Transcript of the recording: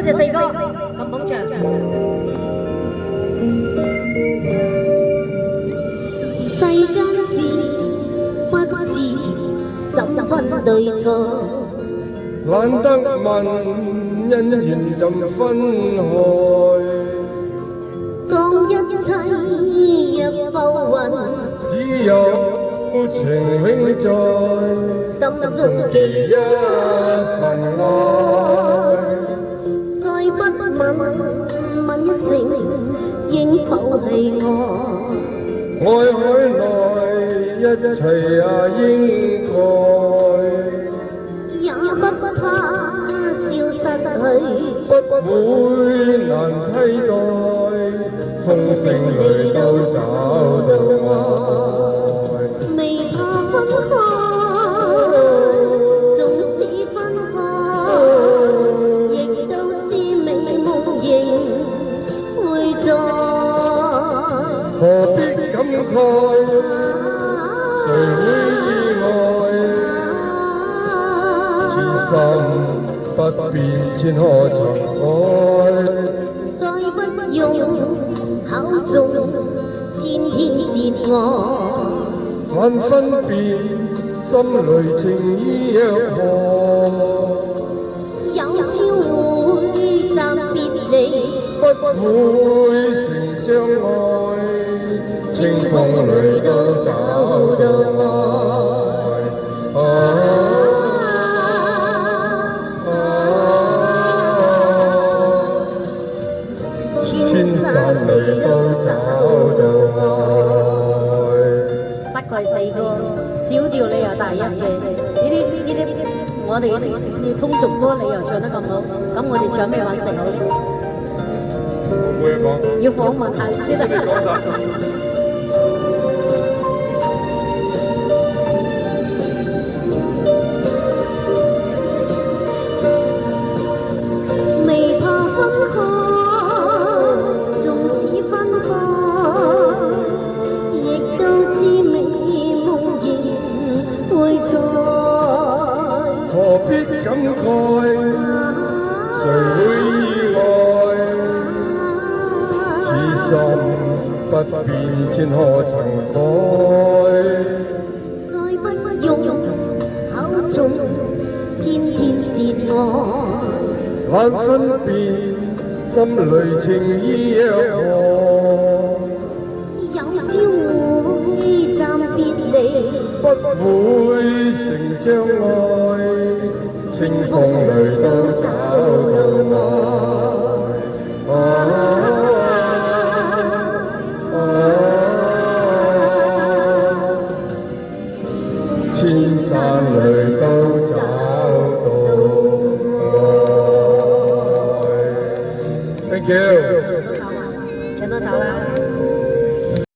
謝四哥咁捧場。世間事不知怎分對錯，懶得問因緣怎分開，當一切若浮雲，只有情永在心中記一份愛。再不問一聲，應否係我？愛海內一切也應該，也不怕消失去，不會難替代，風聲裏都找到愛。未怕分開，縱使分開，亦都知美夢仍會在。何必感慨，誰會意外？此心不變，千可曾改。再不用口中天天舌我，難分辨心裏情意若何，有朝會暫別離，不會成障礙，清風裏都找到愛。千山裏都找到愛。不愧四哥，小調你又大一嘅，呢啲我哋通俗歌你又唱得咁好，咁我哋唱咩揾食好呢？冇嘢講，要訪問下先得。你講晒。未怕分開，縱使分開，亦都知美夢仍會在。何必感慨，誰會意外？此心不變，千可曾改。再不用口中天天舌我，難分辨心裏情意若何，有朝會暫別離，不會成障礙，清風裏都找到愛。千山裏都找到愛。Thank you。唱多首啦。